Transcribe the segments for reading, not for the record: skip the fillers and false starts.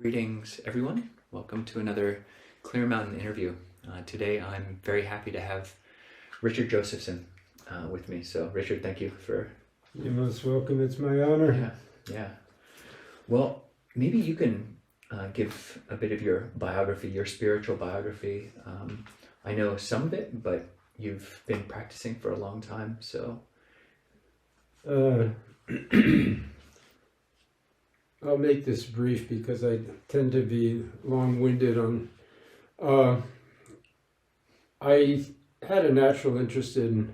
Greetings, everyone. Welcome to another Clear Mountain interview. Today, I'm very happy to have Richard Josephson with me. So, Richard, thank you for... You're most welcome. It's my honor. Yeah. Well, maybe you can give a bit of your biography, your spiritual biography. I know some of it, but you've been practicing for a long time, so... I'll make this brief because I tend to be long-winded on... I had a natural interest in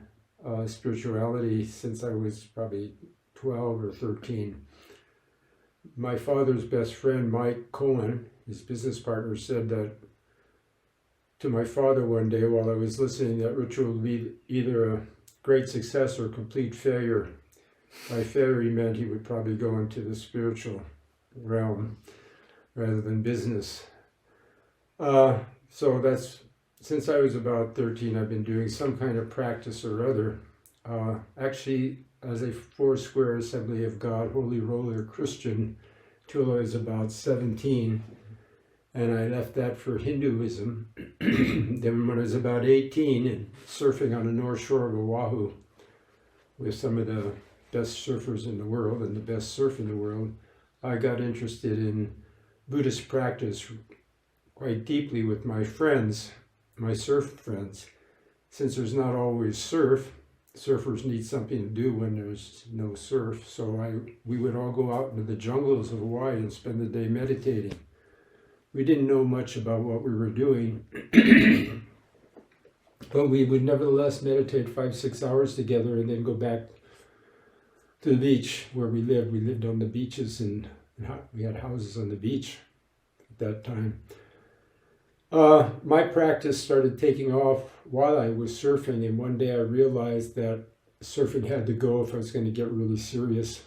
spirituality since I was probably 12 or 13. My father's best friend, Mike Cohen, his business partner, said that to my father one day while I was listening that Richard would be either a great success or complete failure. By failure, he meant he would probably go into the spiritual realm rather than business. So that's, since I was about 13, I've been doing some kind of practice or other. Actually, as a Foursquare Assembly of God Holy Roller Christian till I was about 17, and I left that for Hinduism. Then when I was about 18, and surfing on the North Shore of Oahu with some of the best surfers in the world and the best surf in the world, I got interested in Buddhist practice quite deeply with my friends, my surf friends. Since there's not always surf, surfers need something to do when there's no surf. So we would all go out into the jungles of Hawaii and spend the day meditating. We didn't know much about what we were doing, but we would nevertheless meditate 5-6 hours together and then go back to the beach where we lived. We lived on the beaches and we had houses on the beach at that time. My practice started taking off while I was surfing, and one day I realized that surfing had to go if I was going to get really serious.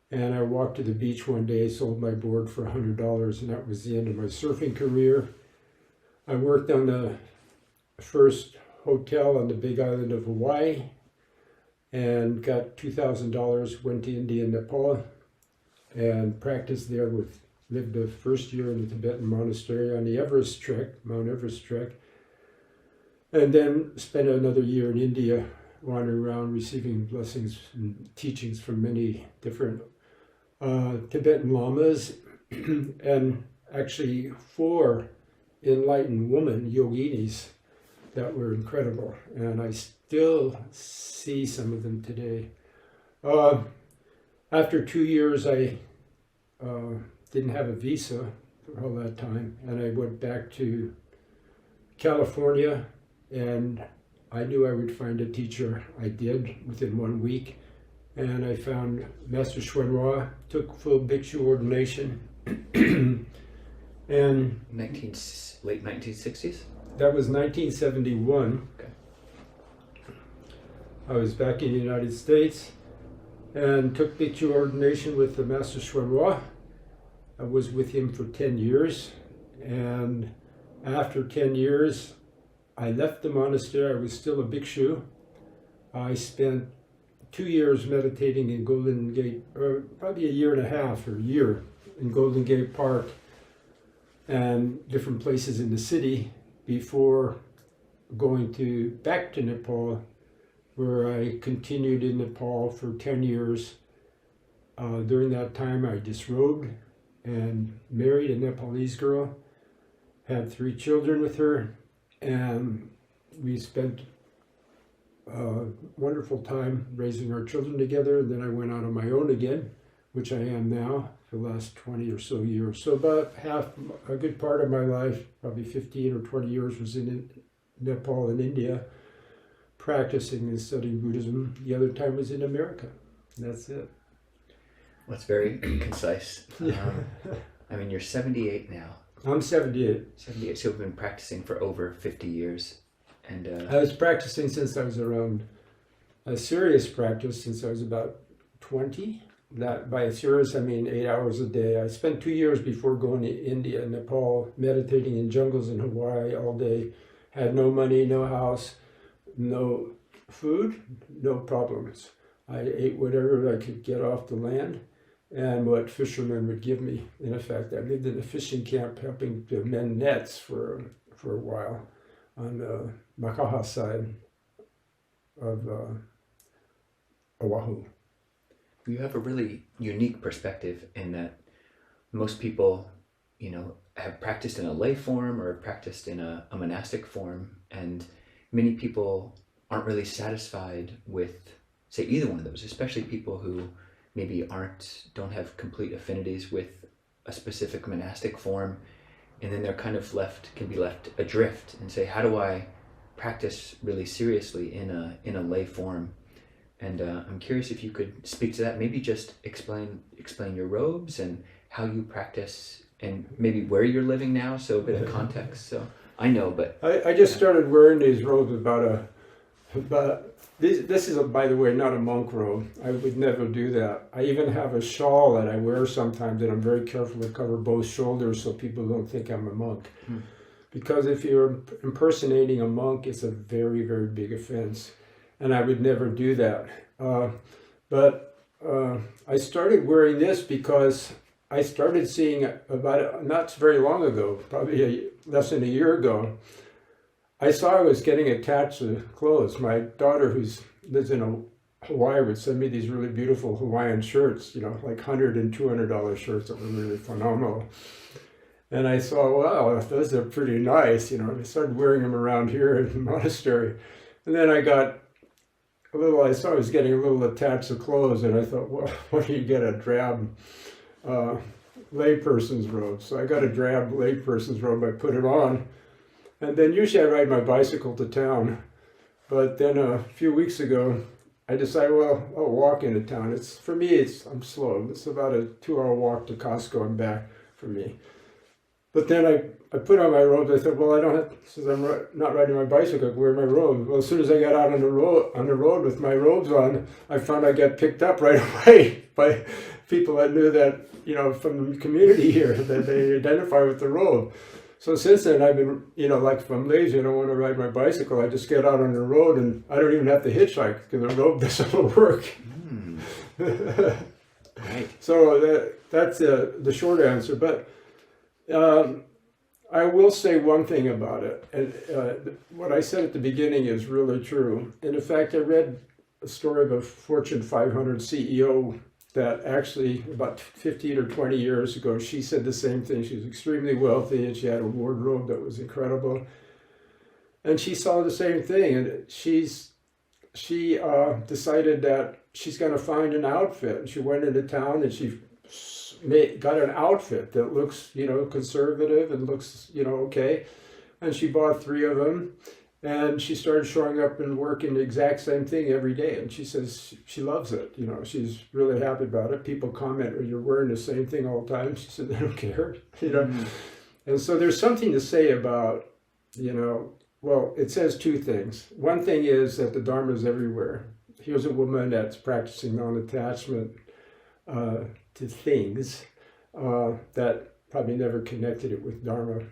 And I walked to the beach one day, sold my board for $100, and that was the end of my surfing career. I worked on the first hotel on the big island of Hawaii and got $2,000, went to India and Nepal and practiced there lived the first year in the Tibetan monastery on the Everest trek, Mount Everest trek, and then spent another year in India wandering around receiving blessings and teachings from many different Tibetan lamas and actually 4 enlightened women, yoginis, that were incredible, and I still see some of them today. After 2 years, I didn't have a visa for all that time, and I went back to California, and I knew I would find a teacher. I did within 1 week, and I found Master Hsuan Hua, took full bhikshu ordination, and late 1960s? That was 1971. Okay. I was back in the United States and took bhikshu ordination with the Master Hsuan Hua. I was with him for 10 years, and after 10 years, I left the monastery. I was still a bhikshu. I spent 2 years meditating in Golden Gate, or probably a year and a half or a year in Golden Gate Park and different places in the city before going back to Nepal, where I continued in Nepal for 10 years. During that time, I disrobed and married a Nepalese girl, had 3 children with her, and we spent a wonderful time raising our children together. And then I went out on my own again, which I am now for the last 20 or so years. So about a good part of my life, probably 15 or 20 years, was in Nepal and India, practicing and studying Buddhism. The other time was in America. And that's it. Well, it's very concise. I mean, you're 78 now. I'm 78. 78, so you've been practicing for over 50 years. And I was practicing since I was around, a serious practice since I was about 20. That, by serious, I mean 8 hours a day. I spent 2 years before going to India and Nepal, meditating in jungles in Hawaii all day. Had no money, no house, no food, no problems. I ate whatever I could get off the land, and what fishermen would give me. In effect, I lived in a fishing camp helping to mend nets for a while on the Makaha side of Oahu. You have a really unique perspective in that most people, have practiced in a lay form or practiced in a monastic form, and many people aren't really satisfied with, say, either one of those, especially people who maybe don't have complete affinities with a specific monastic form, and then they're kind of can be left adrift and say, how do I practice really seriously in a lay form? And I'm curious if you could speak to that, maybe just explain your robes and how you practice and maybe where you're living now, so a bit of context. So I know, but I just started wearing these robes this is, by the way, not a monk robe. I would never do that. I even have a shawl that I wear sometimes, and I'm very careful to cover both shoulders so people don't think I'm a monk. Because if you're impersonating a monk, it's a very, very big offense. And I would never do that. But I started wearing this because I started seeing not very long ago, probably less than a year ago, I saw I was getting attached to clothes. My daughter, who lives in Hawaii, would send me these really beautiful Hawaiian shirts, like $100 and $200 shirts that were really phenomenal. And I thought, wow, those are pretty nice. I started wearing them around here in the monastery. And then I saw I was getting a little attached to clothes, and I thought, well, why don't you get a drab layperson's robe? So I got a drab layperson's robe. I put it on, and then usually I ride my bicycle to town. But then a few weeks ago, I decided, well, I'll walk into town. For me, I'm slow. It's about a 2-hour walk to Costco and back for me. But then I put on my robes. I thought, well, I don't have, since I'm not riding my bicycle, I can wear my robe. Well, as soon as I got out on the road with my robes on, I found I got picked up right away by people that knew that, from the community here, that they identify with the robe. So since then, I've been, like if I'm lazy and I don't want to ride my bicycle, I just get out on the road and I don't even have to hitchhike because the robe doesn't work. Right. So that's the short answer. But I will say one thing about it, and what I said at the beginning is really true. And in fact, I read a story of a Fortune 500 CEO that actually about 15 or 20 years ago, she said the same thing. She was extremely wealthy and she had a wardrobe that was incredible. And she saw the same thing, and she decided that she's going to find an outfit. And she went into town and she got an outfit that looks, conservative and looks, okay. And she bought 3 of them, and she started showing up and working the exact same thing every day. And she says she loves it. She's really happy about it. People comment, "You're wearing the same thing all the time." She said, "They don't care." And so there's something to say about, well, it says 2 things. One thing is that the Dharma is everywhere. Here's a woman that's practicing non-attachment to things that probably never connected it with Dharma.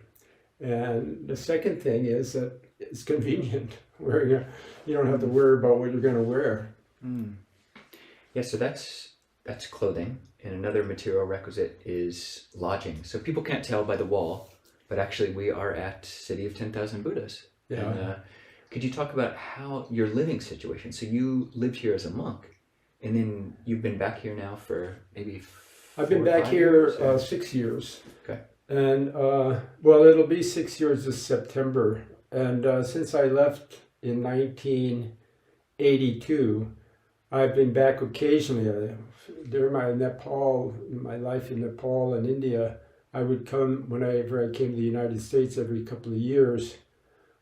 And the second thing is that it's convenient. You don't have to worry about what you're going to wear. Yeah, so that's clothing. And another material requisite is lodging. So people can't tell by the wall, but actually we are at City of 10,000 Buddhas. Yeah. And, could you talk about how your living situation? So you lived here as a monk, and then you've been back here now for maybe I've been back here 6 years. Okay. And, well, it'll be 6 years this September. And since I left in 1982, I've been back occasionally. During my life in Nepal and India, I would come, whenever I came to the United States every couple of years,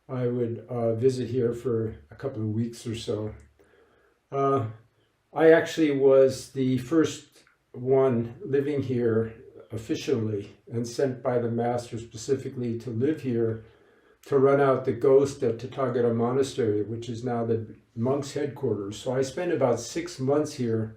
I would visit here for a couple of weeks or so. I actually was the first one living here officially and sent by the master specifically to live here to run out the ghost at Tathagata Monastery, which is now the monks' headquarters. So I spent about 6 months here,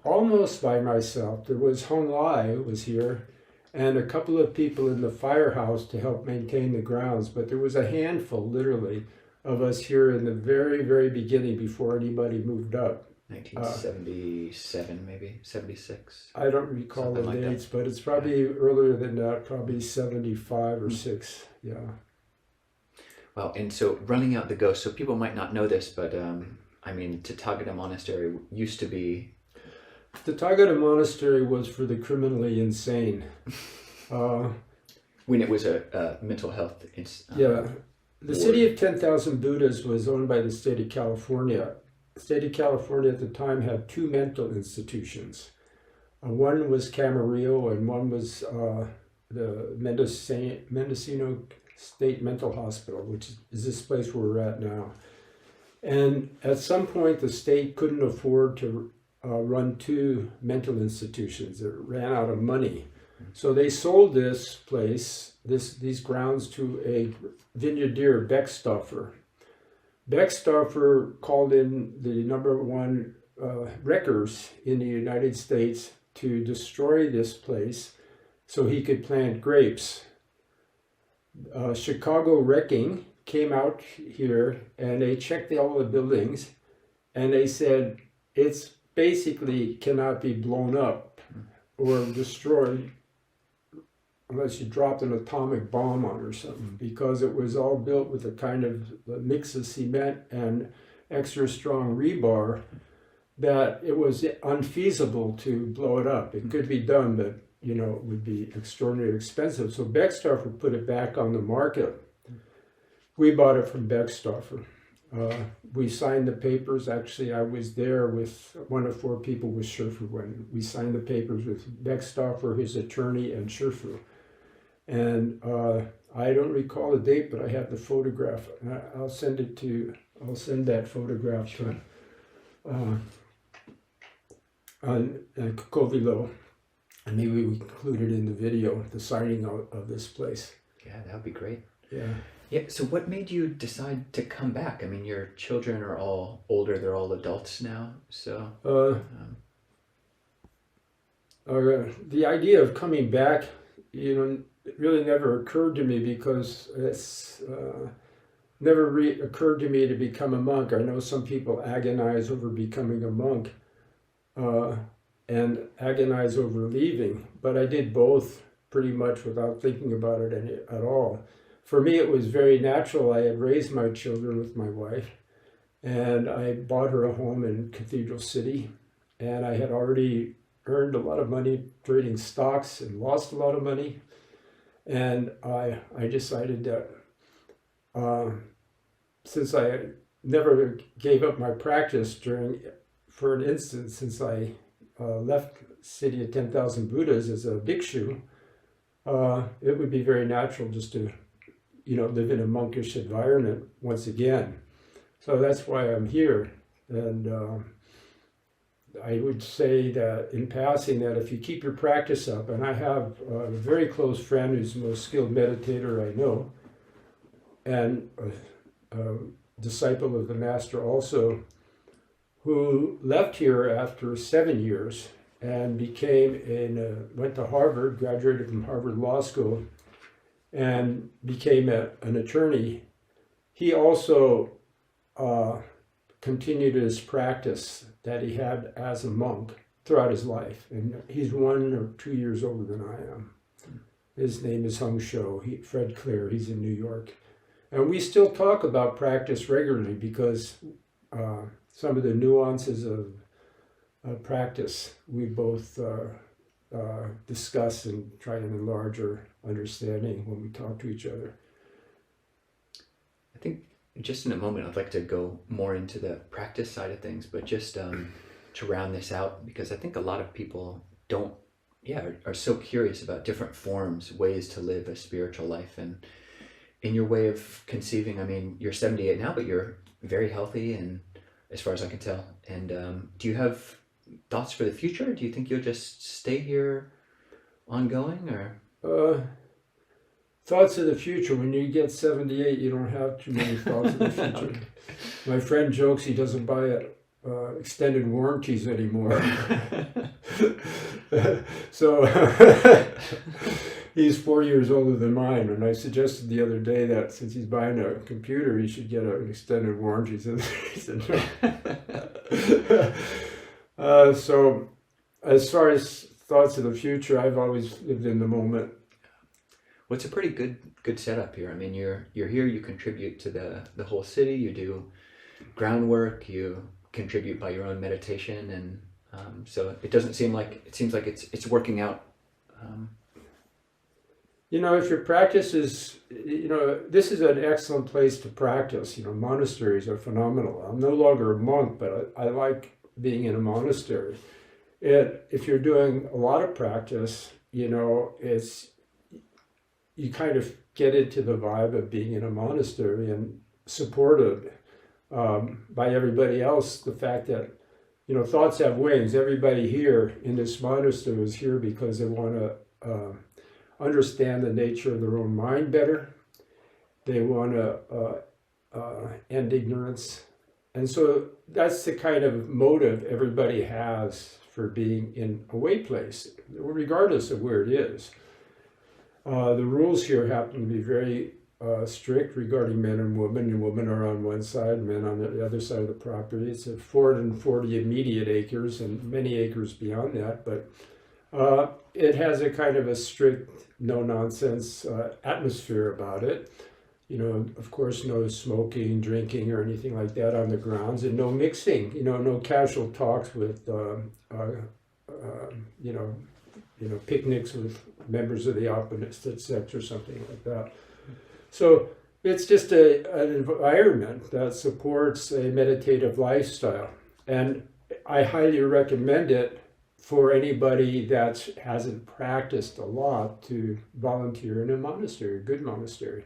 almost by myself. There was Hong Lai who was here, and a couple of people in the firehouse to help maintain the grounds, but there was a handful, literally, of us here in the very, very beginning before anybody moved up. 1977, maybe 76. I don't recall the Something like dates, but it's probably earlier than that, probably 75 or 6. Yeah. Wow, and so running out the ghost, so people might not know this, but I mean, Tathagata Monastery used to be... The Tathagata Monastery was for the criminally insane. When it was a mental health... yeah. The city of 10,000 Buddhas was owned by the state of California. The state of California at the time had 2 mental institutions. One was Camarillo and one was the Mendocino State Mental Hospital, which is this place where we're at now. And at some point, the state couldn't afford to run 2 mental institutions. It ran out of money. So they sold this place, these grounds, to a vineyardier, Beckstoffer. Beckstoffer called in the #1 wreckers in the United States to destroy this place so he could plant grapes. Chicago Wrecking came out here and they checked all the buildings and they said it's basically cannot be blown up or destroyed unless you dropped an atomic bomb on it or something, because it was all built with a kind of mix of cement and extra strong rebar that it was unfeasible to blow it up. It could be done, but you know, it would be extraordinarily expensive. So Beckstoffer put it back on the market. We bought it from Beckstoffer. We signed the papers. Actually, I was there with one of 4 people with Sherfu when we signed the papers with Beckstoffer, his attorney, and Sherfu. And I don't recall the date, but I have the photograph. I'll send that photograph to Kovilo. And maybe we include it in the video, the signing of this place. Yeah, that would be great. Yeah. Yeah, so what made you decide to come back? I mean, your children are all older, they're all adults now, so... The idea of coming back, you know, it really never occurred to me because it's never occurred to me to become a monk. I know some people agonize over becoming a monk and agonize over leaving, but I did both pretty much without thinking about it at all. For me, it was very natural. I had raised my children with my wife, and I bought her a home in Cathedral City, and I had already earned a lot of money trading stocks and lost a lot of money. And I decided that since I never gave up my practice for an instant, since I left City of 10,000 Buddhas as a bhikshu, it would be very natural just to, you know, live in a monkish environment once again. So that's why I'm here. And I would say that in passing that if you keep your practice up, and I have a very close friend who's the most skilled meditator I know, and a disciple of the Master also, who left here after 7 years and went to Harvard, graduated from Harvard Law School, and became an attorney. He also continued his practice that he had as a monk throughout his life. And he's 1 or 2 years older than I am. His name is Hung Shou, Fred Clare, he's in New York. And we still talk about practice regularly because some of the nuances of practice we both discuss and try to enlarge our understanding when we talk to each other. I think just in a moment, I'd like to go more into the practice side of things, but just to round this out, because I think a lot of people are so curious about different forms, ways to live a spiritual life. And in your way of conceiving, I mean, you're 78 now, but you're very healthy, and as far as I can tell. And do you have thoughts for the future? Do you think you'll just stay here ongoing, or? Thoughts of the future. When you get 78, you don't have too many thoughts of the future. Okay. My friend jokes he doesn't buy extended warranties anymore. So He's 4 years older than mine, and I suggested the other day that since he's buying a computer, he should get an extended warranty. He said no. So, as far as thoughts of the future, I've always lived in the moment. Well, it's a pretty good setup here. I mean, you're here. You contribute to the whole city. You do groundwork. You contribute by your own meditation, and so it doesn't seem like it seems like it's working out. If your practice is, this is an excellent place to practice. Monasteries are phenomenal. I'm no longer a monk, but I like being in a monastery. If you're doing a lot of practice, it's, you kind of get into the vibe of being in a monastery and supported by everybody else. The fact that, thoughts have wings. Everybody here in this monastery is here because they want to understand the nature of their own mind better. They want to end ignorance. And so that's the kind of motive everybody has for being in a way place, regardless of where it is. The rules here happen to be very strict regarding men and women are on one side, men on the other side of the property. It's a 440 immediate acres and many acres beyond that, but it has a kind of a strict, no-nonsense atmosphere about it. Of course, no smoking, drinking, or anything like that on the grounds, and no mixing. No casual talks with, picnics with members of the opposite sex or something like that. So it's just an environment that supports a meditative lifestyle, and I highly recommend it for anybody that hasn't practiced a lot to volunteer in a monastery, a good monastery,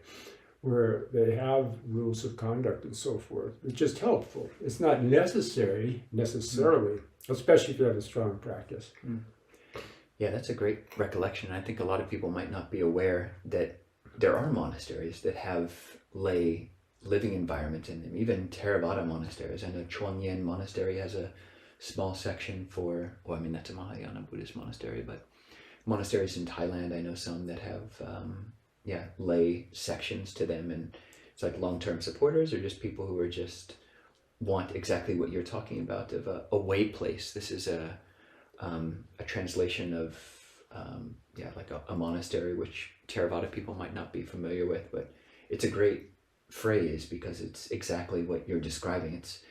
where they have rules of conduct and so forth. It's just helpful. It's not necessarily, especially if you have a strong practice. Yeah, that's a great recollection. I think a lot of people might not be aware that there are monasteries that have lay living environment in them, even theravada monasteries. I know Chuan Monastery has a small section for, that's a Mahayana Buddhist monastery, but monasteries in Thailand, I know some that have, lay sections to them, and it's like long-term supporters or just people who are just want exactly what you're talking about of a way place. This is a translation of, like a monastery, which Theravada people might not be familiar with, but it's a great phrase because it's exactly what you're describing. It's,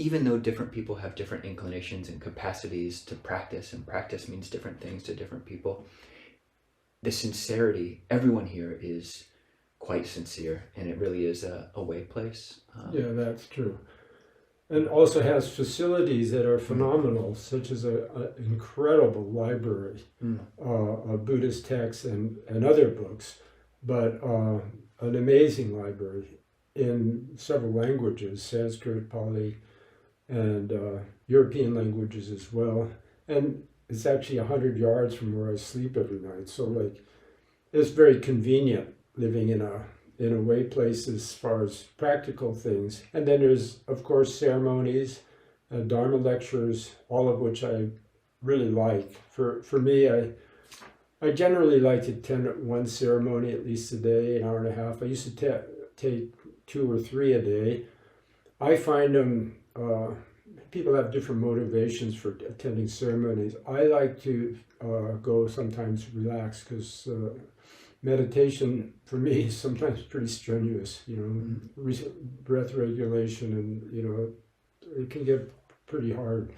even though different people have different inclinations and capacities to practice, and practice means different things to different people, the sincerity, everyone here is quite sincere, and it really is a way place. Yeah, that's true. And also has facilities that are phenomenal, such as an incredible library of Buddhist texts and other books, but an amazing library in several languages, Sanskrit, Pali, and European languages as well. And it's actually 100 yards from where I sleep every night. So it's very convenient living in a way place as far as practical things. And then there's, of course, ceremonies, Dharma lectures, all of which I really like. For me, I generally like to attend one ceremony at least a day, an hour and a half. I used to take 2 or 3 a day. I find them, people have different motivations for attending ceremonies. I like to go sometimes relax because meditation for me is sometimes pretty strenuous, breath regulation, and it can get pretty hard.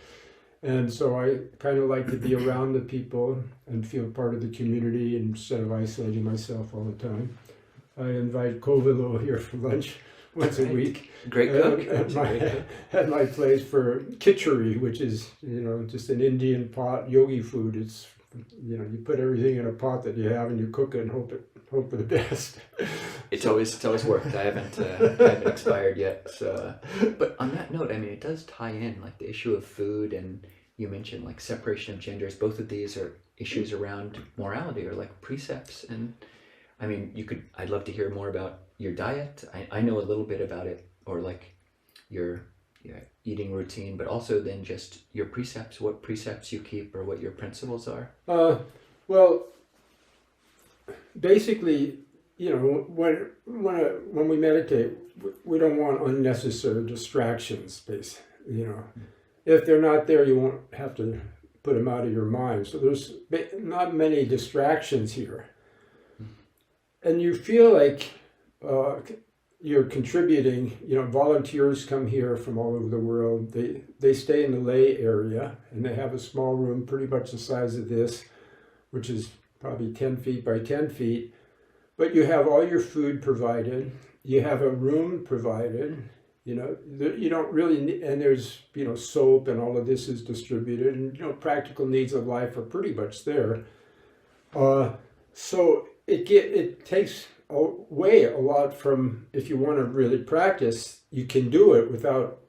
And so I kind of like to be around the people and feel part of the community instead of isolating myself all the time. I invite Kovilo here for lunch once a week. Great cook. At my place for khichdi, which is, just an Indian pot Yogi food. It's, you put everything in a pot that you have and you cook it and hope for the best. It's always worked. I haven't expired yet. So, but on that note, it does tie in like the issue of food, and you mentioned like separation of genders. Both of these are issues around morality or like precepts. And I'd love to hear more about your diet. I know a little bit about it, or like your eating routine, but also then just your precepts, what precepts you keep or what your principles are. Well, basically, when we meditate, we don't want unnecessary distractions. If they're not there, you won't have to put them out of your mind. So there's not many distractions here, and you feel like you're contributing. Volunteers come here from all over the world. They stay in the lay area, and they have a small room, pretty much the size of this, which is probably 10 feet by 10 feet. But you have all your food provided. You have a room provided. You don't really need, and there's soap and all of this is distributed, and practical needs of life are pretty much there. So it takes away a lot from, if you want to really practice, you can do it without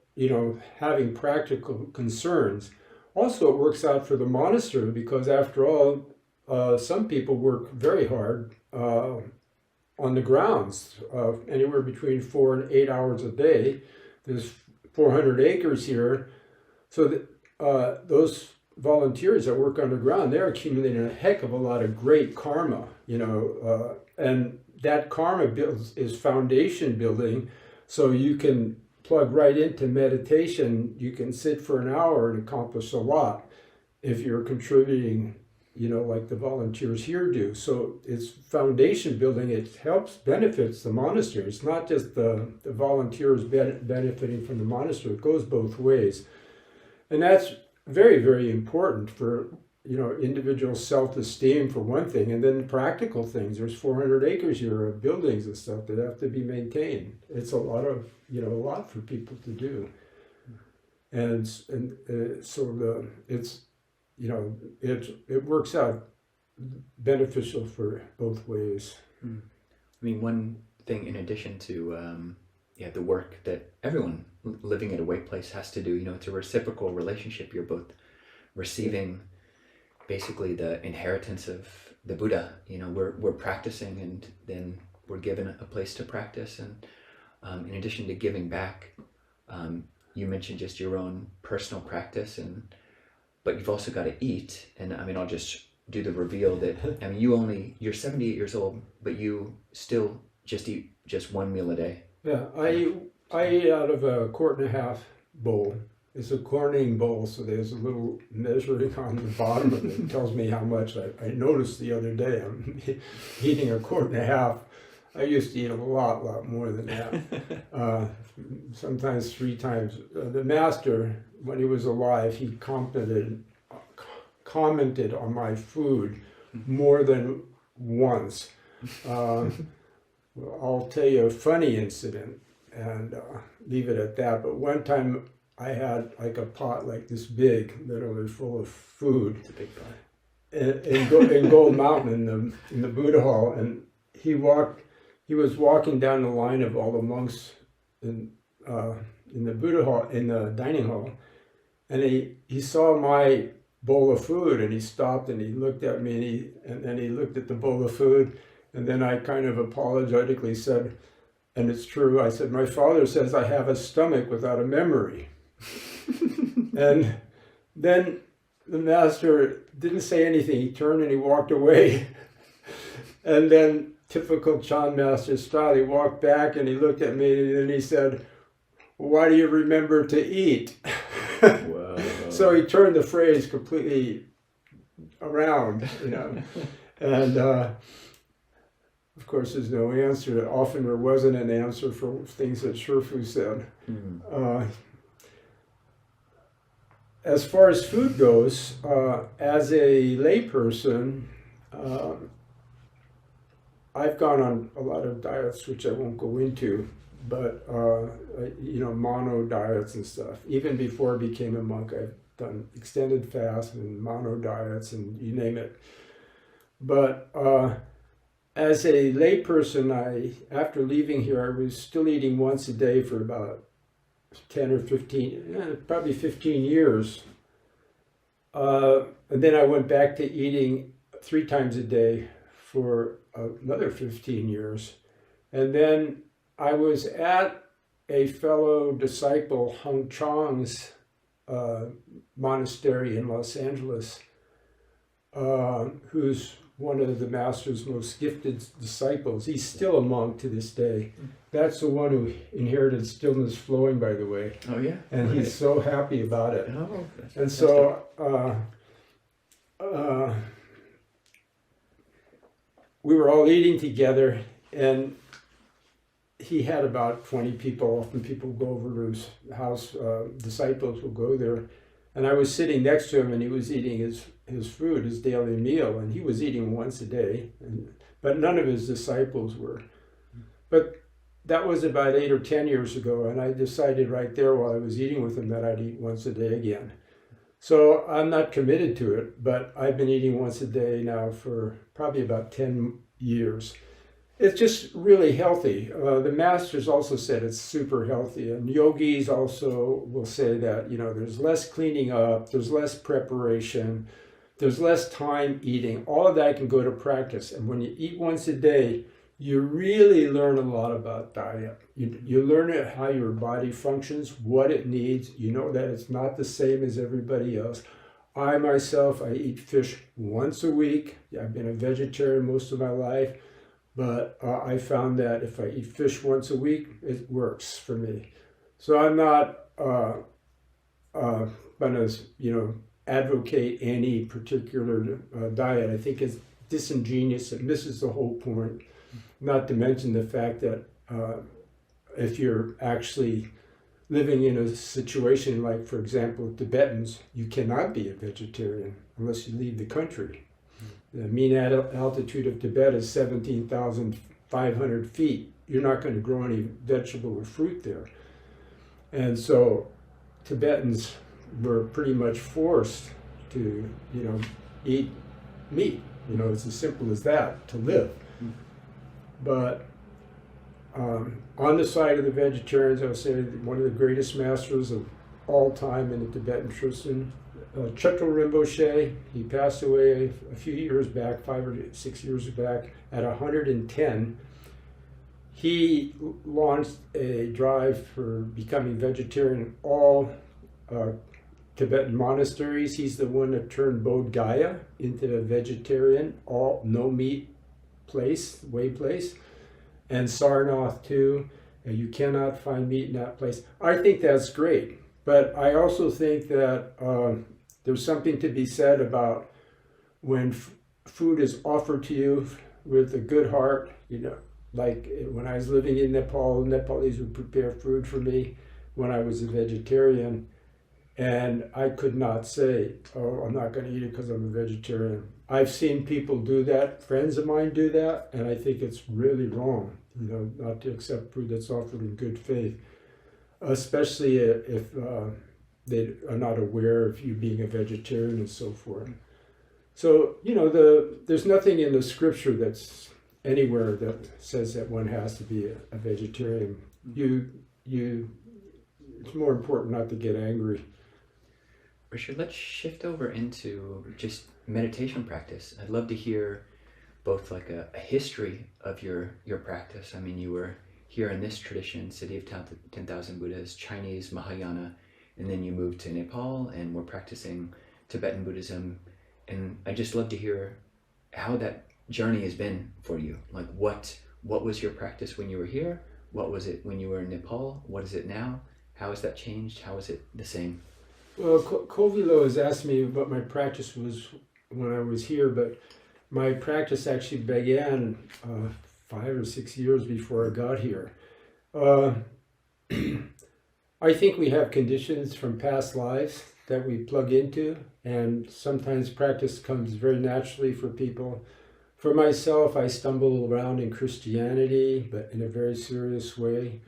having practical concerns. Also, it works out for the monastery because, after all, some people work very hard on the grounds, anywhere between 4 and 8 hours a day. There's 400 acres here, so that those volunteers that work underground, they're accumulating a heck of a lot of great karma, and that karma is foundation building, so you can plug right into meditation. You can sit for an hour and accomplish a lot if you're contributing, like the volunteers here do. So it's foundation building. It benefits the monastery. It's not just the volunteers benefiting from the monastery. It goes both ways. And that's very, very important for, individual self-esteem for one thing, and then practical things. There's 400 acres here of buildings and stuff that have to be maintained. It's a lot for people to do. And so it works out beneficial for both ways. I mean, one thing in addition to the work that everyone living at a white place has to do, it's a reciprocal relationship. You're both receiving basically the inheritance of the Buddha. We're practicing, and then we're given a place to practice. And in addition to giving back, you mentioned just your own personal practice, but you've also got to eat. And I mean, I'll just do the reveal that, you're 78 years old, but you still just eat just one meal a day. Yeah, I eat out of a 1.5 quart bowl. It's a corning bowl, so there's a little measuring on the bottom of it. It tells me how much. I noticed the other day I'm eating a 1.5 quart. I used to eat a lot more than that. Sometimes 3 times. The master, when he was alive, he commented on my food more than once. I'll tell you a funny incident and leave it at that. But one time I had like a pot like this big, literally full of food. It's a big pot. In Gold Mountain in the Buddha Hall, and he was walking down the line of all the monks in the Buddha Hall, in the dining hall, and he saw my bowl of food, and he stopped and he looked at me, and then he looked at the bowl of food, and then I kind of apologetically said, and it's true, I said, my father says I have a stomach without a memory. And then the master didn't say anything. He turned and he walked away. And then, typical Chan master style, he walked back and he looked at me and then he said, why do you remember to eat? Wow. So he turned the phrase completely around, And of course, there's no answer. Often there wasn't an answer for things that Shifu said. As far as food goes, as a layperson, I've gone on a lot of diets, which I won't go into, but mono diets and stuff. Even before I became a monk, I've done extended fast and mono diets and you name it. But as a layperson, after leaving here, I was still eating once a day for about 10 or 15, probably 15 years. And then I went back to eating 3 times a day for another 15 years. And then I was at a fellow disciple, Hung Chong's monastery in Los Angeles, who's one of the master's most gifted disciples. He's still a monk to this day. That's the one who inherited stillness flowing, by the way. Oh yeah. And right. he's so happy about it. Oh, And so we were all eating together, and he had about 20 people. Often people go over to his house, disciples will go there. And I was sitting next to him, and he was eating his food, his daily meal, and he was eating once a day, but none of his disciples were. But that was about 8 or 10 years ago, and I decided right there while I was eating with him that I'd eat once a day again. So I'm not committed to it, but I've been eating once a day now for probably about 10 years. It's just really healthy. The masters also said it's super healthy, and yogis also will say that, you know, there's less cleaning up, there's less preparation, there's less time eating. All of that can go to practice, and when you eat once a day, you really learn a lot about diet. You learn how your body functions, what it needs. You know that it's not the same as everybody else. I myself, I eat fish once a week. I've been a vegetarian most of my life, but I found that if I eat fish once a week, it works for me. So I'm not going to, advocate any particular diet. I think it's disingenuous. It misses the whole point. Not to mention the fact that if you're actually living in a situation like, for example, Tibetans, you cannot be a vegetarian unless you leave the country. The mean altitude of Tibet is 17,500 feet. You're not going to grow any vegetable or fruit there. And so Tibetans were pretty much forced to, eat meat. It's as simple as that, to live. But on the side of the vegetarians, I would say one of the greatest masters of all time in the Tibetan tradition, Chan School of Buddhism. He passed away a few years back, 5 or 6 years back, at 110. He launched a drive for becoming vegetarian in all Tibetan monasteries. He's the one that turned Bodh Gaya into the vegetarian, all no meat way place, and Sarnath too. And you cannot find meat in that place. I think that's great, but I also think that there's something to be said about when food is offered to you with a good heart. Like when I was living in Nepal, Nepalese would prepare food for me when I was a vegetarian, and I could not say, oh, I'm not going to eat it because I'm a vegetarian. I've seen people do that, friends of mine do that, and I think it's really wrong, not to accept food that's offered in good faith, especially if they are not aware of you being a vegetarian and so forth. So, there's nothing in the scripture that's anywhere that says that one has to be a vegetarian. It's more important not to get angry. Richard, let's shift over into just meditation practice. I'd love to hear both like a history of your practice. I mean, you were here in this tradition, City of 10,000 Buddhas, Chinese Mahayana, and then you moved to Nepal and were practicing Tibetan Buddhism. And I'd just love to hear how that journey has been for you. Like what was your practice when you were here? What was it when you were in Nepal? What is it now? How has that changed? How is it the same? Well, Kovilo has asked me what my practice was when I was here, but my practice actually began 5 or 6 years before I got here. I think we have conditions from past lives that we plug into, and sometimes practice comes very naturally for people. For myself, I stumble around in Christianity, but in a very serious way.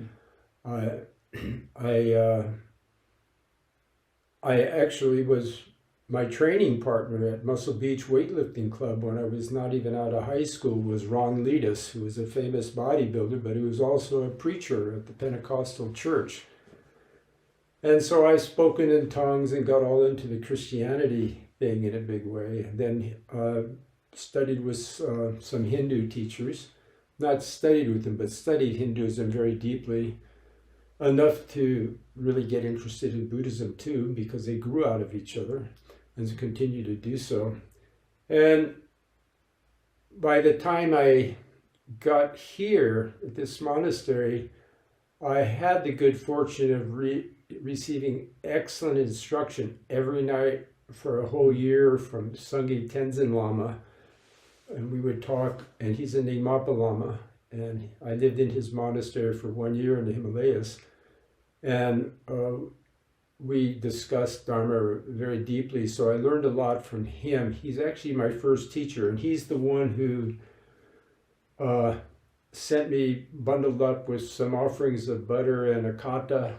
I actually was my training partner at Muscle Beach Weightlifting Club when I was not even out of high school was Ron Leadus, who was a famous bodybuilder, but he was also a preacher at the Pentecostal church. And so I spoken in tongues and got all into the Christianity thing in a big way. And then studied with some Hindu teachers, not studied with them, but studied Hinduism very deeply, enough to really get interested in Buddhism too, because they grew out of each other and continue to do so. And by the time I got here at this monastery, I had the good fortune of receiving excellent instruction every night for a whole year from Sangye Tenzin Lama. And we would talk, and he's a Nyingmapa Lama, and I lived in his monastery for 1 year in the Himalayas. And we discussed Dharma very deeply, so I learned a lot from him. He's actually my first teacher, and he's the one who sent me bundled up with some offerings of butter and a kata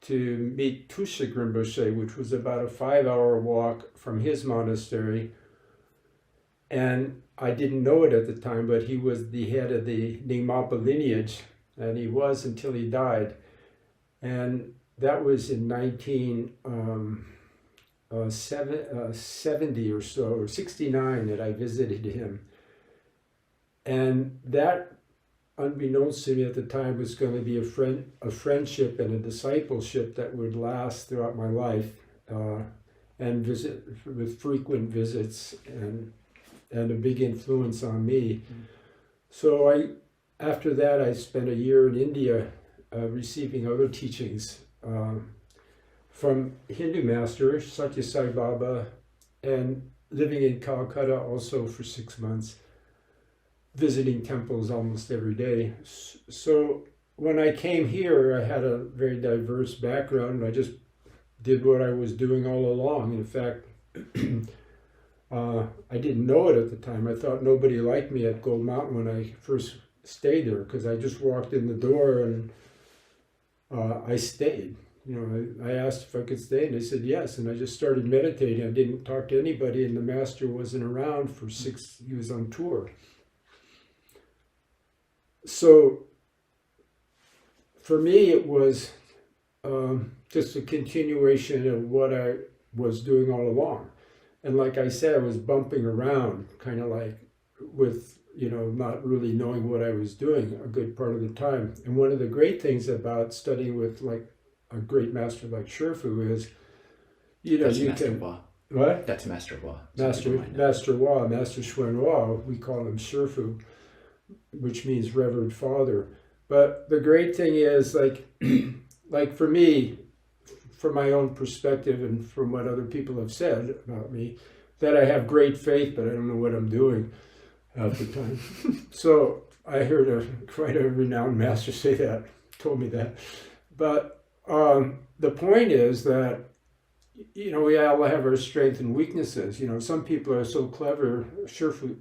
to meet Trulshik Rinpoche, which was about a 5-hour walk from his monastery. And I didn't know it at the time, but he was the head of the Nyingmapa lineage, and he was until he died. And that was in 1970 or so, or 69, that I visited him. And that, unbeknownst to me at the time, was going to be a friendship and a discipleship that would last throughout my life, and visit with frequent visits and a big influence on me. So after that, I spent a year in India receiving other teachings from Hindu masters, Satya Sai Baba, and living in Calcutta also for 6 months, visiting temples almost every day. So when I came here, I had a very diverse background. I just did what I was doing all along. In fact, I didn't know it at the time. I thought nobody liked me at Gold Mountain when I first stayed there, because I just walked in the door and I stayed. I asked if I could stay, and they said yes, and I just started meditating. I didn't talk to anybody, and the master wasn't around for he was on tour. So for me, it was just a continuation of what I was doing all along. And like I said, I was bumping around, kind of like with, not really knowing what I was doing a good part of the time. And one of the great things about studying with like a great master like Shifu is, That's you Master can... Hua. What? That's Master Hua. Master Hua, Master Hsuan Hua, we call him Shifu, which means Revered Father. But the great thing is, like for me, from my own perspective and from what other people have said about me, that I have great faith, but I don't know what I'm doing half the time. So I heard quite a renowned master say that, told me that. But the point is that, we all have our strengths and weaknesses. Some people are so clever.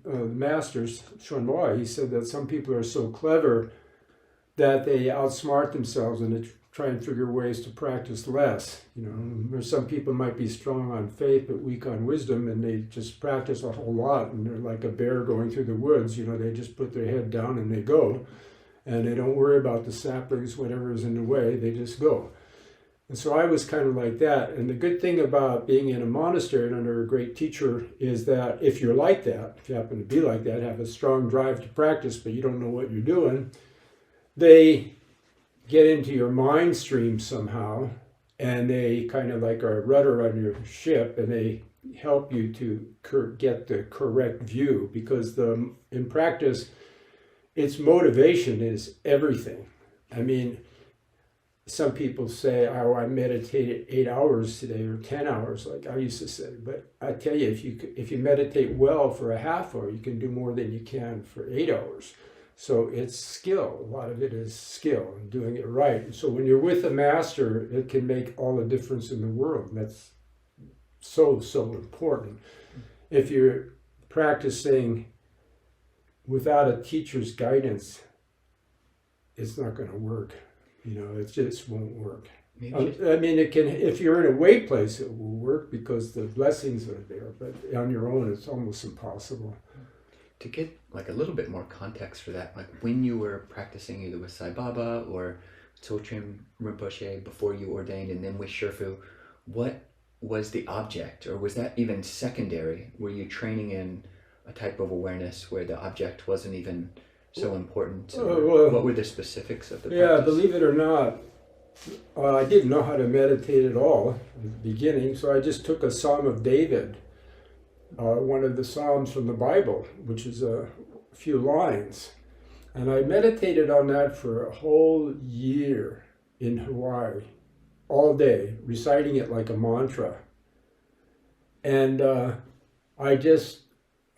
Masters, Hsuan Hua, he said that some people are so clever that they outsmart themselves and they try and figure ways to practice less. Or some people might be strong on faith but weak on wisdom, and they just practice a whole lot, and they're like a bear going through the woods. They just put their head down and they go, and they don't worry about the saplings, whatever is in the way, they just go. And so I was kind of like that. And the good thing about being in a monastery and under a great teacher is that if you're like that, if you happen to be like that, have a strong drive to practice, but you don't know what you're doing, they get into your mind stream somehow, and they kind of like are a rudder on your ship, and they help you to get the correct view, because in practice, its motivation is everything. I mean, some people say, oh, I meditated 8 hours today or 10 hours, like I used to say. But I tell you, if you meditate well for a half hour, you can do more than you can for 8 hours. So it's skill. A lot of it is skill and doing it right. And so when you're with a master, it can make all the difference in the world. That's so important. If you're practicing without a teacher's guidance, it's not going to work. It just won't work. It can, if you're in a way place, it will work because the blessings are there, but on your own, it's almost impossible. To get like a little bit more context for that, like when you were practicing either with Sai Baba or Tsochim Rinpoche before you ordained, and then with Shifu, what was the object, or was that even secondary? Were you training in a type of awareness where the object wasn't even so important? What were the specifics of the practice? Yeah, believe it or not, I didn't know how to meditate at all at the beginning, so I just took a Psalm of David, one of the Psalms from the Bible, which is few lines. And I meditated on that for a whole year in Hawaii, all day, reciting it like a mantra. And I just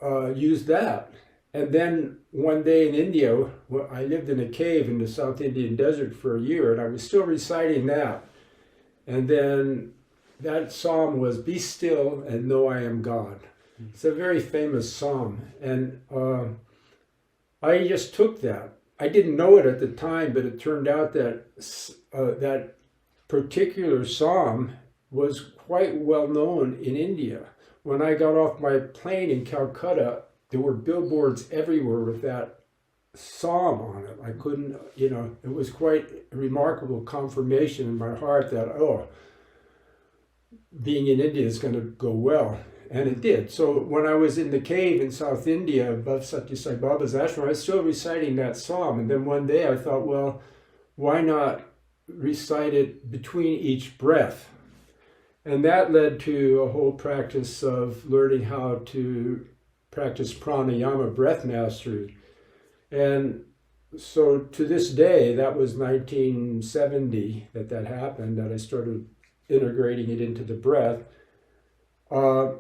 used that. And then one day in India, I lived in a cave in the South Indian desert for a year, and I was still reciting that. And then that psalm was, "Be still and know I am God." It's a very famous psalm. And I just took that. I didn't know it at the time, but it turned out that that particular psalm was quite well known in India. When I got off my plane in Calcutta, there were billboards everywhere with that psalm on it. I couldn't, it was quite a remarkable confirmation in my heart that, being in India is going to go well. And it did. So when I was in the cave in South India above Satya Sai Baba's ashram, I was still reciting that psalm. And then one day I thought, well, why not recite it between each breath? And that led to a whole practice of learning how to practice pranayama, breath mastery. And so to this day, that was 1970 that happened, that I started integrating it into the breath. I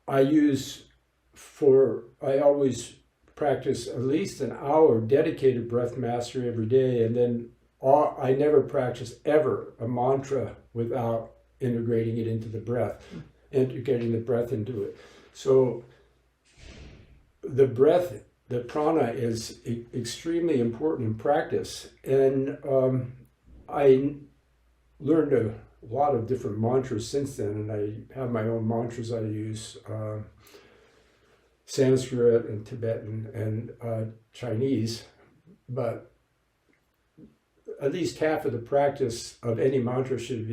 always practice at least an hour dedicated breath mastery every day, and then I never practice ever a mantra without integrating it into the breath, integrating the breath into it. So the breath, the prana, is extremely important in practice. And I learned a lot of different mantras since then, and I have my own mantras I use, Sanskrit and Tibetan and Chinese, but at least half of the practice of any mantra should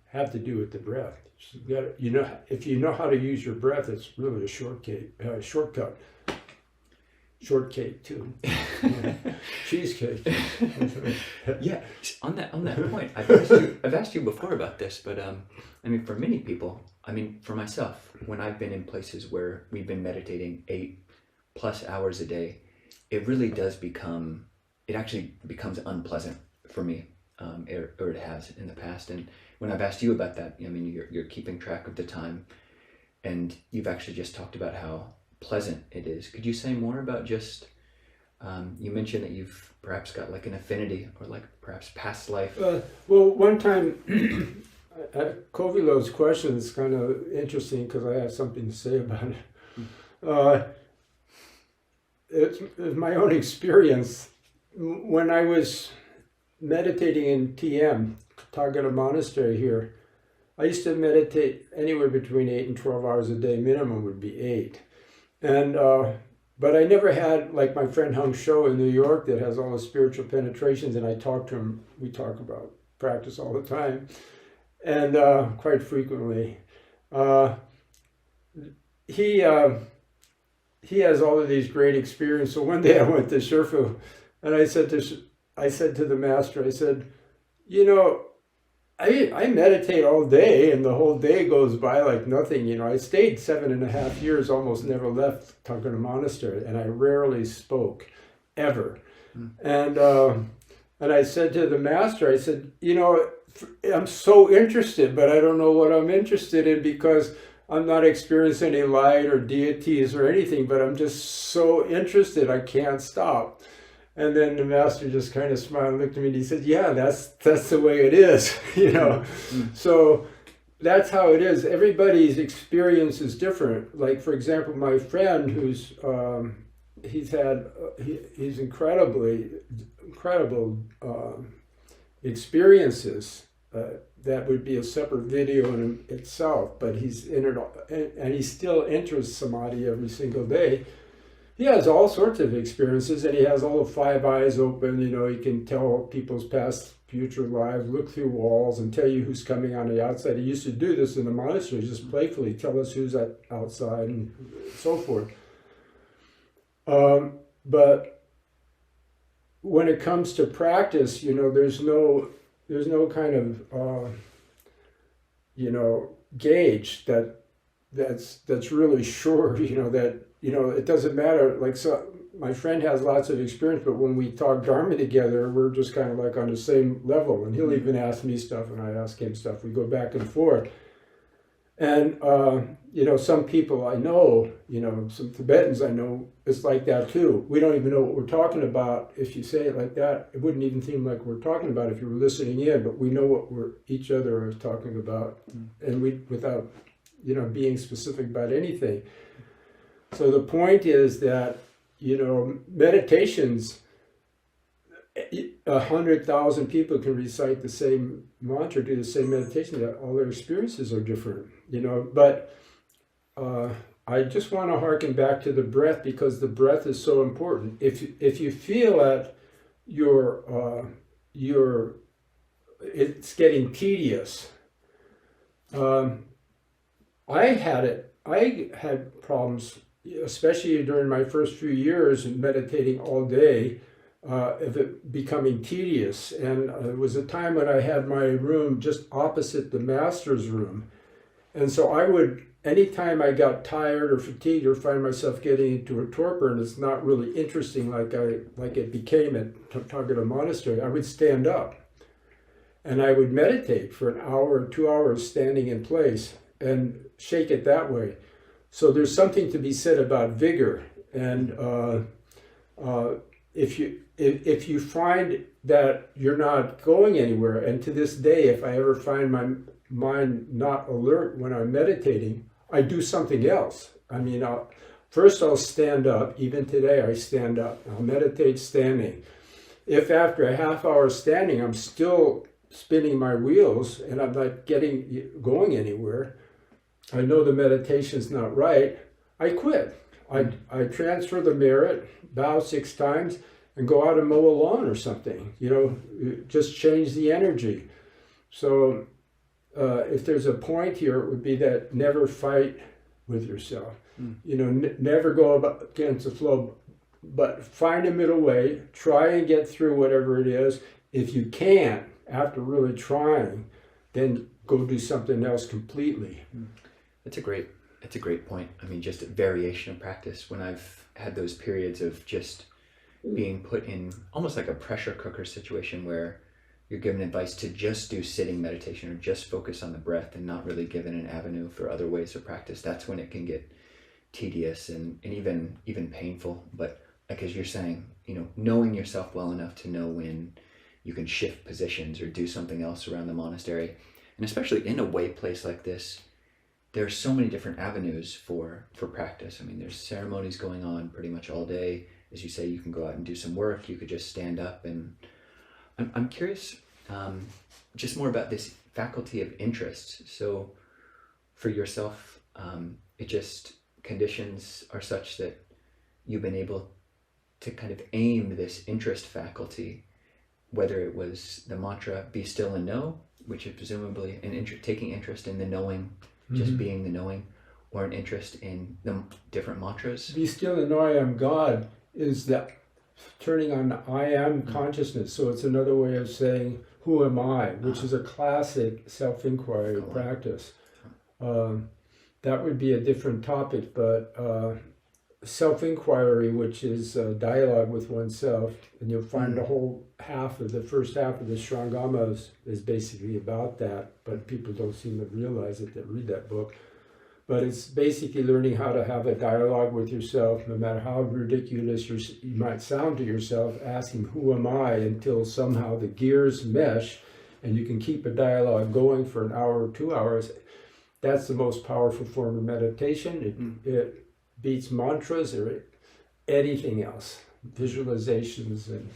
have to do with the breath. If you know how to use your breath, it's really a shortcut. Shortcake too. Cheesecake. Yeah, on that point, I've asked you before about this, but for many people, for myself, when I've been in places where we've been meditating 8+ hours a day, it really does actually becomes unpleasant for me, or it has in the past. And when I've asked you about that, you're keeping track of the time, and you've actually just talked about how pleasant it is. Could you say more about just, you mentioned that you've perhaps got like an affinity or like perhaps past life? Well, one time, Kovilo's question is kind of interesting because I have something to say about it. It's my own experience. When I was meditating in TM, Tagana Monastery here, I used to meditate anywhere between 8 and 12 hours a day. Minimum would be 8. And but I never had, like my friend Hung Shou in New York that has all the spiritual penetrations, and I talk to him, we talk about practice all the time, and quite frequently. He has all of these great experiences. So one day I went to Sherfu, and I said to the master, I said, I meditate all day, and the whole day goes by like nothing. I stayed 7.5 years, almost never left Tagana Monastery, and I rarely spoke, ever. And I said to the master, I said, I'm so interested, but I don't know what I'm interested in because I'm not experiencing any light or deities or anything, but I'm just so interested, I can't stop. And then the master just kind of smiled and looked at me and he said, yeah, that's the way it is, So that's how it is. Everybody's experience is different. Like, for example, my friend who's, he's incredible experiences. That would be a separate video in itself, but he's entered, and he still enters samadhi every single day. He has all sorts of experiences, and he has all the 5 eyes open. He can tell people's past, future lives, look through walls, and tell you who's coming on the outside. He used to do this in the monastery, just playfully tell us who's outside and so forth. But when it comes to practice, there's no kind of gauge that's really sure. That it doesn't matter. Like, so my friend has lots of experience, but when we talk Dharma together, we're just kind of like on the same level. And he'll even ask me stuff and I ask him stuff. We go back and forth. And, some people I know, some Tibetans I know, it's like that too. We don't even know what we're talking about. If you say it like that, it wouldn't even seem like we're talking about if you were listening in, but we know what each other is talking about. And without, being specific about anything. So the point is that, meditations, 100,000 people can recite the same mantra, do the same meditation, that all their experiences are different, but I just want to harken back to the breath, because the breath is so important. If you feel that it's getting tedious, I had problems, especially during my first few years in meditating all day, of it becoming tedious. And it was a time when I had my room just opposite the master's room. And so I would, anytime I got tired or fatigued or find myself getting into a torpor and it's not really interesting like it became at Tagata Monastery, I would stand up and I would meditate for an hour or 2 hours standing in place and shake it that way. So there's something to be said about vigor. And if you find that you're not going anywhere, and to this day, if I ever find my mind not alert when I'm meditating, I do something else. I mean, first I'll stand up. Even today, I stand up. I'll meditate standing. If after a half hour standing, I'm still spinning my wheels and I'm not going anywhere, I know the meditation's not right, I quit. I transfer the merit, bow 6 times, and go out and mow a lawn or something. Just change the energy. So if there's a point here, it would be that never fight with yourself. Never go against the flow, but find a middle way. Try and get through whatever it is. If you can't, after really trying, then go do something else completely. That's a great point. I mean, just a variation of practice. When I've had those periods of just being put in almost like a pressure cooker situation where you're given advice to just do sitting meditation or just focus on the breath and not really given an avenue for other ways of practice, that's when it can get tedious and even painful. But like as you're saying, knowing yourself well enough to know when you can shift positions or do something else around the monastery, and especially in a way place like this, there are so many different avenues for practice. I mean, there's ceremonies going on pretty much all day. As you say, you can go out and do some work. You could just stand up. And I'm curious just more about this faculty of interest. So for yourself, it just conditions are such that you've been able to kind of aim this interest faculty, whether it was the mantra, be still and know, which is presumably taking interest in the knowing, just being the knowing, or an interest in the different mantras. Be still and know I am God is that turning on the I am consciousness. So it's another way of saying, who am I? Which is a classic self-inquiry practice. That would be a different topic, but self-inquiry, which is dialogue with oneself, and you'll find the first half of the Shrangamas is basically about that, but people don't seem to realize it that read that book. But it's basically learning how to have a dialogue with yourself, no matter how ridiculous you might sound to yourself, asking, who am I, until somehow the gears mesh and you can keep a dialogue going for an hour or 2 hours. That's the most powerful form of meditation. It beats mantras or anything else, visualizations, and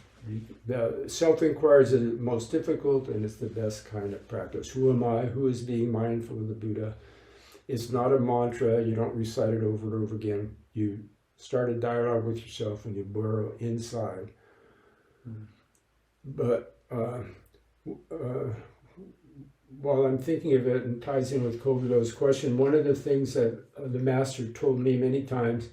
self-inquiry is the most difficult, and it's the best kind of practice. Who am I? Who is being mindful of the Buddha? It's not a mantra. You don't recite it over and over again. You start a dialogue with yourself and you burrow inside. But while I'm thinking of it, and ties in with Kovilo's question, one of the things that the master told me many times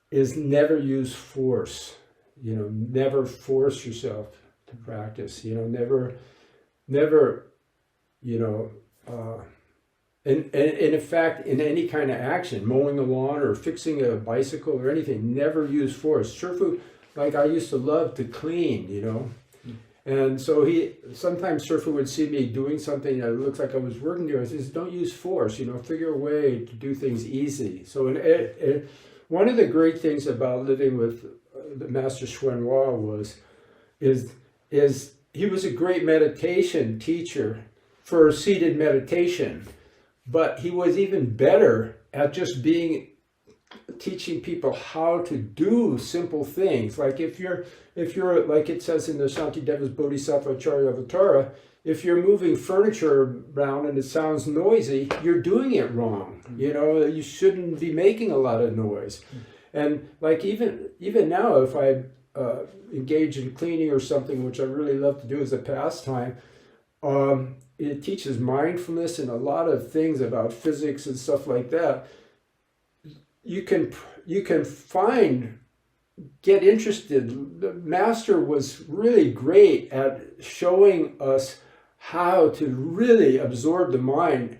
is never use force. Never force yourself to practice. Never And in fact, in any kind of action, mowing the lawn or fixing a bicycle or anything, never use force. Shifu, like I used to love to clean, you know. And so sometimes Shifu would see me doing something that looks like I was working there. He says, don't use force, you know, figure a way to do things easy. So one of the great things about living with the Master Hsuan Hua is he was a great meditation teacher for seated meditation, but he was even better at just teaching people how to do simple things. Like if you're like it says in the Shantideva's Bodhisattva Charyavatara, if you're moving furniture around and it sounds noisy, you're doing it wrong. You know, you shouldn't be making a lot of noise. And like even now, if I engage in cleaning or something, which I really love to do as a pastime, it teaches mindfulness and a lot of things about physics and stuff like that. You can get interested. The master was really great at showing us how to really absorb the mind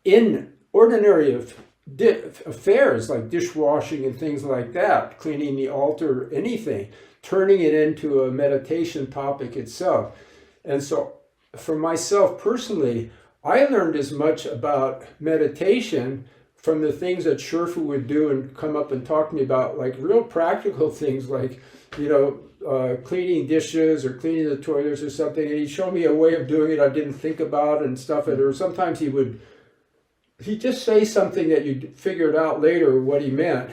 in ordinary affairs like dishwashing and things like that, cleaning the altar, anything, turning it into a meditation topic itself. And so for myself personally, I learned as much about meditation from the things that Shifu would do and come up and talk to me about, like real practical things like, you know, cleaning dishes or cleaning the toilets or something. And he'd show me a way of doing it I didn't think about and stuff. Or sometimes he'd just say something that you'd figure it out later what he meant.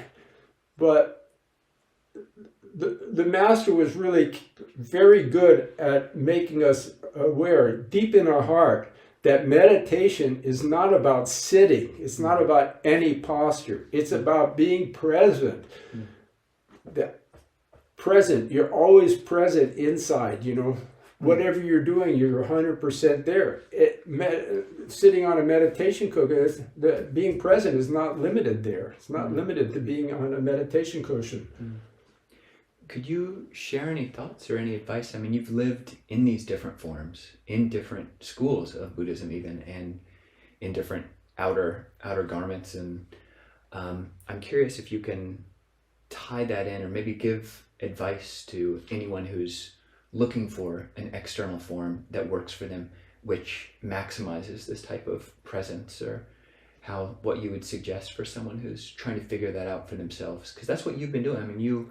But the master was really very good at making us aware deep in our heart that meditation is not about sitting. It's not about any posture. It's about being present. You're always present inside, you know. Whatever you're doing, you're 100% there. Sitting on a meditation cushion, being present is not limited there. It's not limited to being on a meditation cushion. Could you share any thoughts or any advice? I mean, you've lived in these different forms, in different schools of Buddhism even, and in different outer garments. And I'm curious if you can tie that in or maybe give advice to anyone who's looking for an external form that works for them, which maximizes this type of presence, or what you would suggest for someone who's trying to figure that out for themselves. Because that's what you've been doing. I mean, you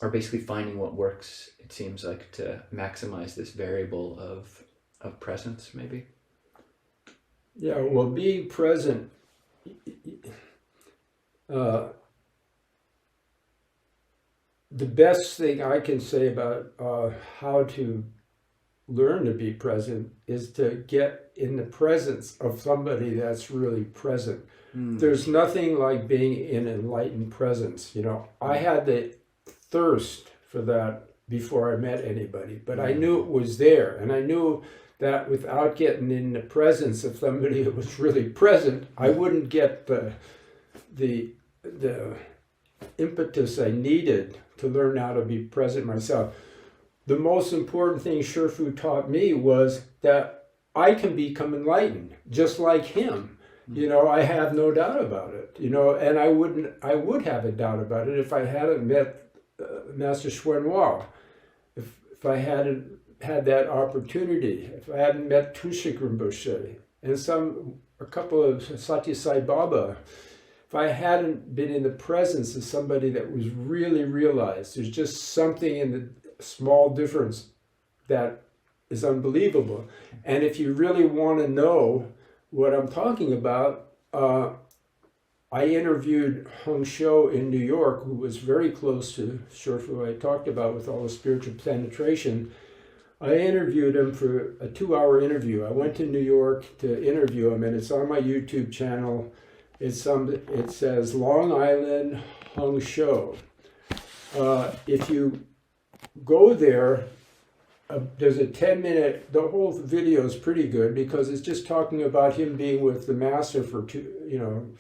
are basically finding what works, it seems like, to maximize this variable of presence, maybe. Yeah, well, being present, the best thing I can say about how to learn to be present is to get in the presence of somebody that's really present. There's nothing like being in enlightened presence. You know, I had the thirst for that before I met anybody, but I knew it was there, and I knew that without getting in the presence of somebody who was really present, I wouldn't get the impetus I needed to learn how to be present myself. The most important thing Shifu taught me was that I can become enlightened just like him. You know, I have no doubt about it. You know, and I would have a doubt about it if I hadn't met Master Hsuan Hua, if I hadn't had that opportunity, if I hadn't met Trulshik Rinpoche and a couple of Satya Sai Baba, if I hadn't been in the presence of somebody that was really realized, there's just something in the small difference that is unbelievable. And if you really want to know what I'm talking about, I interviewed Hung Shou in New York, who was very close to Shifu I talked about with all the spiritual penetration. I interviewed him for a 2-hour interview. I went to New York to interview him, and it's on my YouTube channel. It says Long Island Hung Shou. If you go there, there's a 10-minute, the whole video is pretty good because it's just talking about him being with the master for 2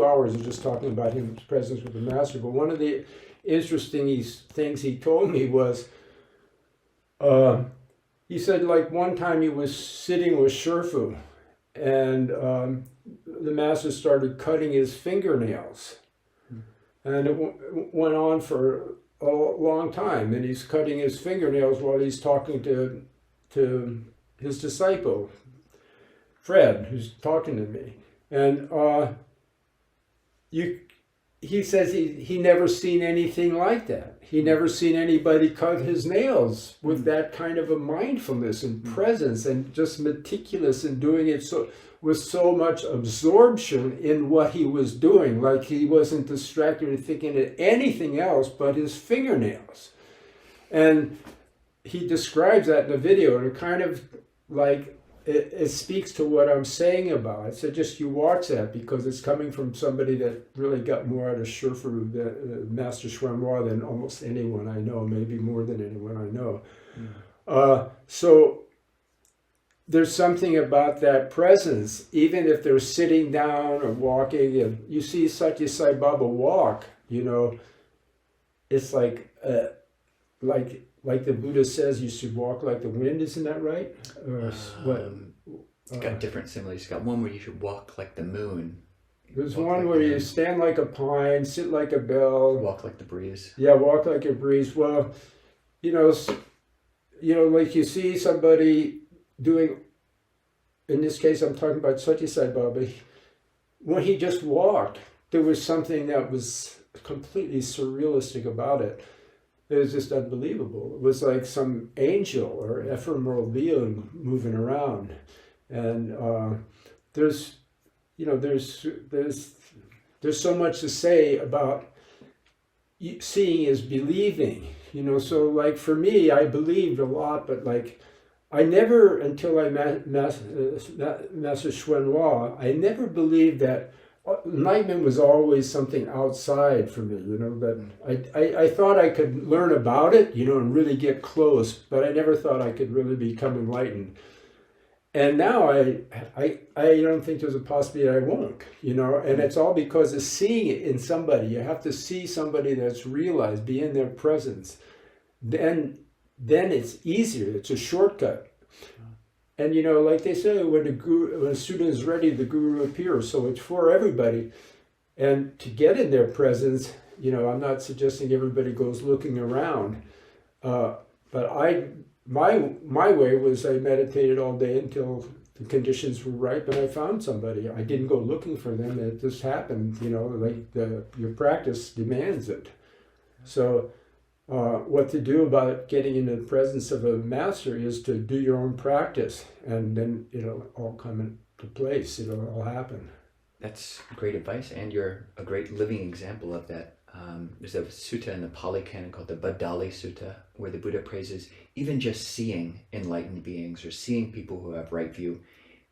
hours of just talking about his presence with the master. But one of the interesting things he told me was, he said like one time he was sitting with Shifu and the master started cutting his fingernails. And it went on for a long time, and he's cutting his fingernails while he's talking to his disciple, Fred, who's talking to me. And he says he never seen anything like that. He never seen anybody cut his nails with that kind of a mindfulness and presence, and just meticulous in doing it with so much absorption in what he was doing, like he wasn't distracted or thinking of anything else but his fingernails. And he describes that in the video, and it kind of like it speaks to what I'm saying about. I suggest you watch that, because it's coming from somebody that really got more out of Shifu, Master Hsuan Hua, than almost anyone I know, maybe more than anyone I know. So there's something about that presence, even if they're sitting down or walking, and you see Satya Sai Baba walk, you know, it's like the Buddha says, you should walk like the wind, isn't that right? Or what? It's got different similes. It's got one where you should walk like the moon. There's one where you stand like a pine, sit like a bell. Walk like the breeze. Yeah, walk like a breeze. Well, you know, like you see somebody doing, in this case I'm talking about Satya Sai Baba, when he just walked, there was something that was completely surrealistic about it. It was just unbelievable. It was like some angel or ephemeral being moving around. And there's so much to say about seeing is believing. You know, so like for me, I believed a lot, but like I never, until I met Master Hsuan Hua, I never believed that enlightenment was always something outside for me, you know, that I thought I could learn about it, you know, and really get close, but I never thought I could really become enlightened. And now I don't think there's a possibility I won't, you know, and it's all because of seeing it in somebody. You have to see somebody that's realized, be in their presence. Then it's easier. It's a shortcut. And, you know, like they say, when a student is ready, the guru appears. So it's for everybody. And to get in their presence, you know, I'm not suggesting everybody goes looking around. But my way was I meditated all day until the conditions were ripe and I found somebody. I didn't go looking for them. It just happened, you know, like your practice demands it. So what to do about getting into the presence of a master is to do your own practice, and then it'll all come into place. It'll all happen. That's great advice, and you're a great living example of that. There's a sutta in the Pali Canon called the Badali Sutta, where the Buddha praises even just seeing enlightened beings or seeing people who have right view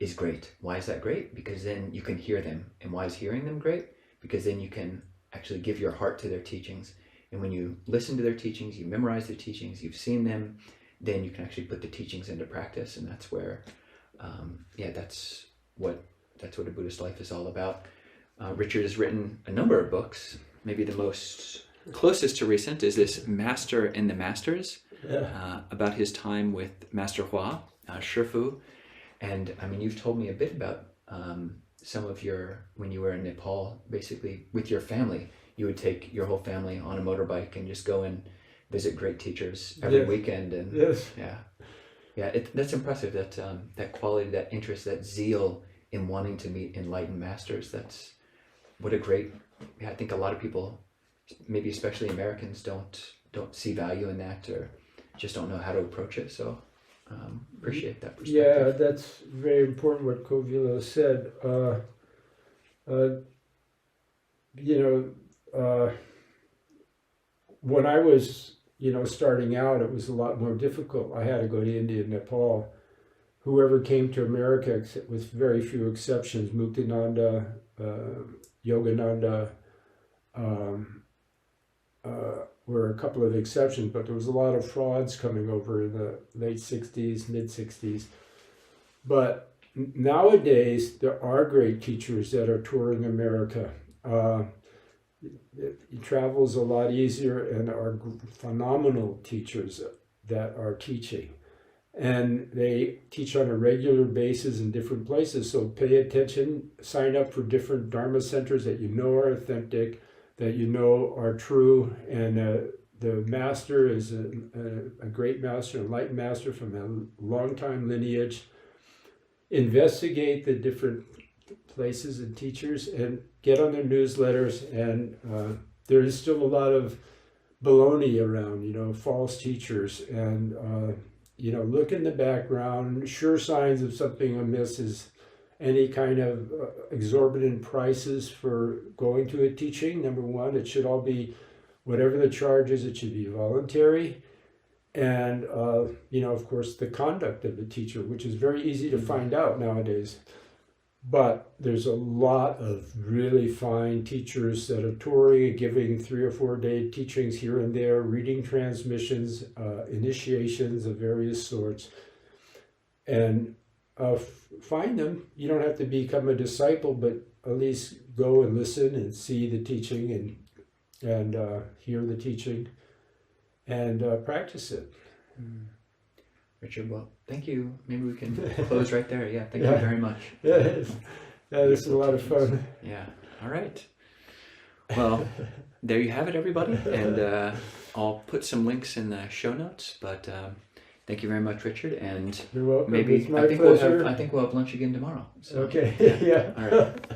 is great. Why is that great? Because then you can hear them. And why is hearing them great? Because then you can actually give your heart to their teachings. And when you listen to their teachings, you memorize their teachings, you've seen them, then you can actually put the teachings into practice. And that's where, that's what a Buddhist life is all about. Richard has written a number of books. Maybe the most closest to recent is this Master and the Masters, about his time with Master Hua, Shifu. And I mean, you've told me a bit about some of when you were in Nepal, basically with your family. You would take your whole family on a motorbike and just go and visit great teachers every weekend. And that's impressive. That quality, that interest, that zeal in wanting to meet enlightened masters. That's what a great. I think a lot of people, maybe especially Americans, don't see value in that, or just don't know how to approach it. So appreciate that perspective. Yeah, that's very important what Kovilo said. When I was, starting out, it was a lot more difficult. I had to go to India and Nepal. Whoever came to America, with very few exceptions, Muktananda, Yogananda, were a couple of exceptions, but there was a lot of frauds coming over in the late 60s, mid 60s. But nowadays, there are great teachers that are touring America. It travels a lot easier, and are phenomenal teachers that are teaching. and they teach on a regular basis in different places. So pay attention, sign up for different Dharma centers that you know are authentic, that you know are true, and the master is a great master, enlightened master from a long time lineage. Investigate the different places and teachers and get on their newsletters, and there is still a lot of baloney around, false teachers, and look in the background. Sure signs of something amiss is any kind of exorbitant prices for going to a teaching. Number one, it should all be, whatever the charge is, it should be voluntary. And, of course, the conduct of the teacher, which is very easy to find out nowadays. But there's a lot of really fine teachers that are touring, giving 3 or 4 day teachings here and there, reading transmissions, initiations of various sorts. And find them. You don't have to become a disciple, but at least go and listen and see the teaching and hear the teaching and practice it. Richard, well, thank you. Maybe we can close right there. Yeah, thank you very much. Yeah, this is a lot of fun. Yeah, all right. Well, there you have it, everybody. And I'll put some links in the show notes, but thank you very much, Richard. And you're welcome. maybe It's my I pleasure. think we'll have lunch again tomorrow. So, Okay, yeah. All right.